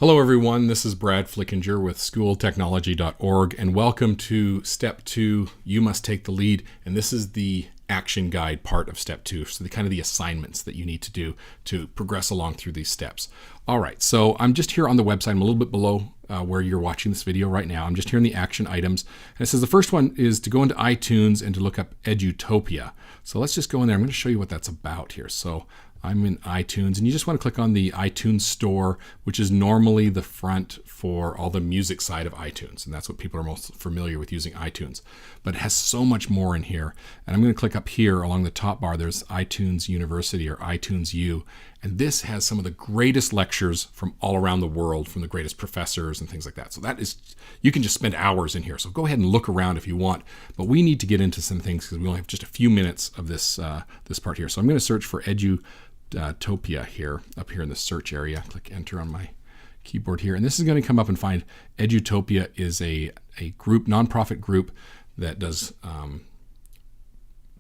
Hello everyone, this is Brad Flickinger with schooltechnology.org and welcome to Step 2, You Must Take the Lead. And this is the action guide part of Step 2, so the assignments that you need to do to progress along through these steps. All right, so I'm just here on the website. I'm a little bit below where you're watching this video right now. I'm just here in the action items. And it says the first one is to go into iTunes and to look up Edutopia. So let's just go in there. I'm going to show you what that's about here. So I'm in iTunes, and you just want to click on the iTunes Store, which is normally the front for all the music side of iTunes, and that's what people are most familiar with using iTunes. But it has so much more in here, and I'm going to click up here along the top bar. There's iTunes University or iTunes U, and this has some of the greatest lectures from all around the world, from the greatest professors and things like that. So that is, you can just spend hours in here. So go ahead and look around if you want, but we need to get into some things because we only have just a few minutes of this this part here. So I'm going to search for Edutopia here, up here in the search area. Click enter on my keyboard here, and this is going to come up and find Edutopia is a group, nonprofit group that does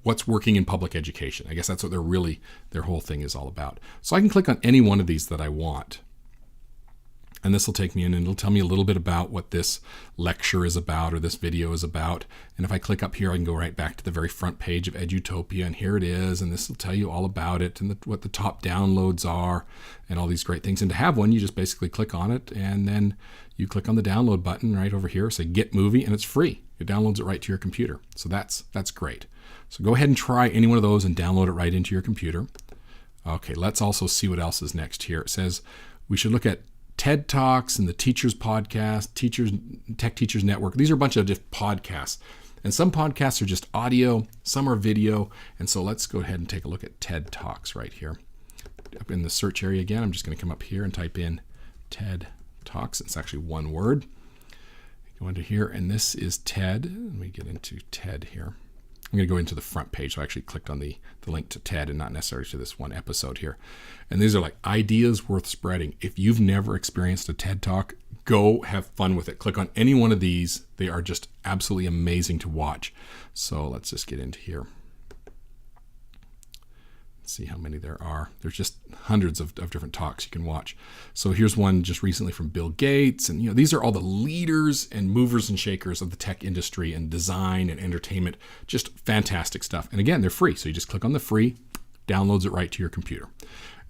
what's working in public education. I guess that's what their whole thing is all about. So I can click on any one of these that I want, and this will take me in and it'll tell me a little bit about what this lecture is about or this video is about. And if I click up here, I can go right back to the very front page of Edutopia, and here it is, and this will tell you all about it and what the top downloads are and all these great things. And to have one, you just basically click on it, and then you click on the download button right over here, say Get Movie, and it's free. It downloads it right to your computer. So that's great. So go ahead and try any one of those and download it right into your computer. Okay, let's also see what else is next here. It says we should look at TED Talks and the Teachers Podcast, Tech Teachers Network. These are a bunch of just podcasts. And some podcasts are just audio, some are video. And so let's go ahead and take a look at TED Talks right here. Up in the search area again, I'm just going to come up here and type in TED Talks. It's actually one word. Go into here, and this is TED. Let me get into TED here. I'm going to go into the front page. So I actually clicked on the link to TED and not necessarily to this one episode here. And these are like ideas worth spreading. If you've never experienced a TED Talk, go have fun with it. Click on any one of these. They are just absolutely amazing to watch. So let's just get into here. See how many there are. There's just hundreds of different talks you can watch. So here's one just recently from Bill Gates. And these are all the leaders and movers and shakers of the tech industry and design and entertainment. Just fantastic stuff. And again, they're free. So you just click on the free, downloads it right to your computer.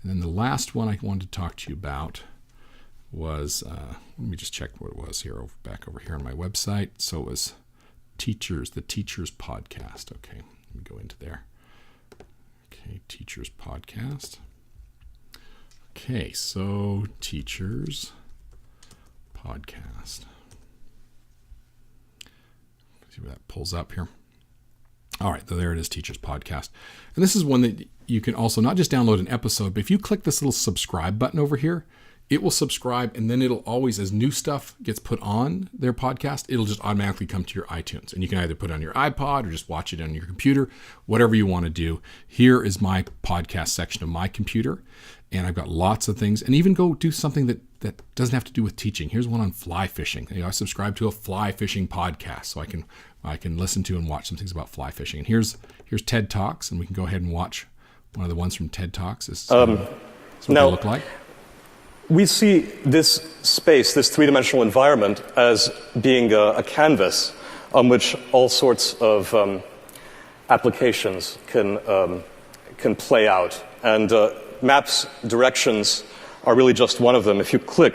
And then the last one I wanted to talk to you about was, let me just check what it was here, back over here on my website. So it was the Teachers Podcast. Okay, let me go into there. Okay, Teachers Podcast. Okay, so Teachers Podcast. See where that pulls up here. All right, so there it is, Teachers Podcast. And this is one that you can also not just download an episode, but if you click this little subscribe button over here, it will subscribe, and then it'll always, as new stuff gets put on their podcast, it'll just automatically come to your iTunes. And you can either put it on your iPod or just watch it on your computer, whatever you want to do. Here is my podcast section of my computer, and I've got lots of things. And even go do something that doesn't have to do with teaching. Here's one on fly fishing. I subscribe to a fly fishing podcast, so I can listen to and watch some things about fly fishing. And here's TED Talks, and we can go ahead and watch one of the ones from TED Talks. This is what they look like. We see this space, this three-dimensional environment, as being a canvas on which all sorts of applications can play out. And maps, directions are really just one of them. If you click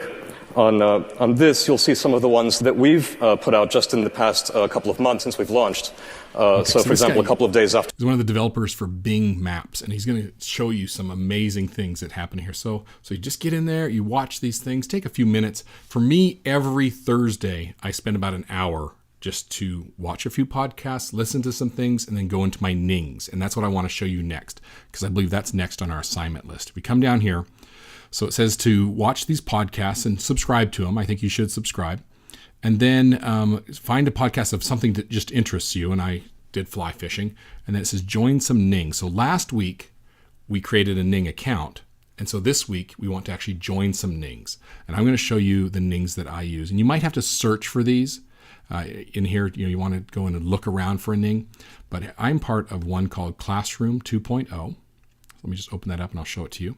on this, you'll see some of the ones that we've put out just in the past couple of months since we've launched. So for example, a couple of days after. He's one of the developers for Bing Maps, and he's going to show you some amazing things that happen here. So you just get in there, you watch these things, take a few minutes. For me, every Thursday, I spend about an hour just to watch a few podcasts, listen to some things, and then go into my Nings. And that's what I want to show you next, because I believe that's next on our assignment list. We come down here. So it says to watch these podcasts and subscribe to them. I think you should subscribe. And then find a podcast of something that just interests you. And I did fly fishing. And then it says join some Ning. So last week, we created a Ning account. And so this week, we want to actually join some Nings. And I'm going to show you the Nings that I use. And you might have to search for these. In here, you want to go in and look around for a Ning. But I'm part of one called Classroom 2.0. Let me just open that up and I'll show it to you.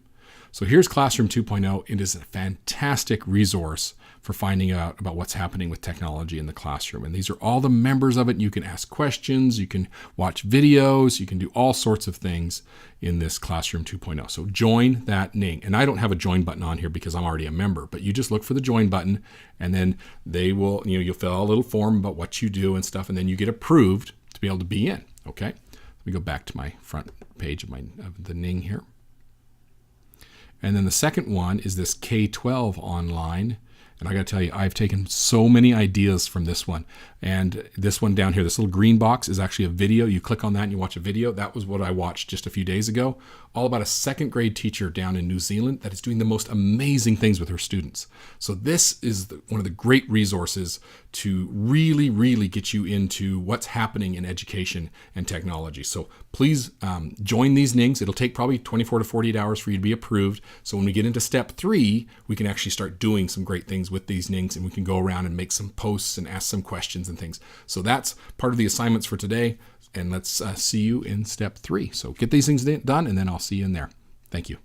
So here's Classroom 2.0. It is a fantastic resource for finding out about what's happening with technology in the classroom. And these are all the members of it. You can ask questions, you can watch videos, you can do all sorts of things in this Classroom 2.0. So join that Ning. And I don't have a join button on here because I'm already a member, but you just look for the join button and then they will, you'll fill out a little form about what you do and stuff, and then you get approved to be able to be in, okay? Let me go back to my front page of the Ning here. And then the second one is this K-12 online. And I got to tell you, I've taken so many ideas from this one. And this one down here, this little green box is actually a video. You click on that and you watch a video. That was what I watched just a few days ago, all about a second grade teacher down in New Zealand that is doing the most amazing things with her students. So this is one of the great resources to really, really get you into what's happening in education and technology. So please join these Nings. It'll take probably 24 to 48 hours for you to be approved. So when we get into step 3, we can actually start doing some great things with these Nings, and we can go around and make some posts and ask some questions and things. So that's part of the assignments for today. And let's see you in step 3. So get these things done, and then I'll see you in there. Thank you.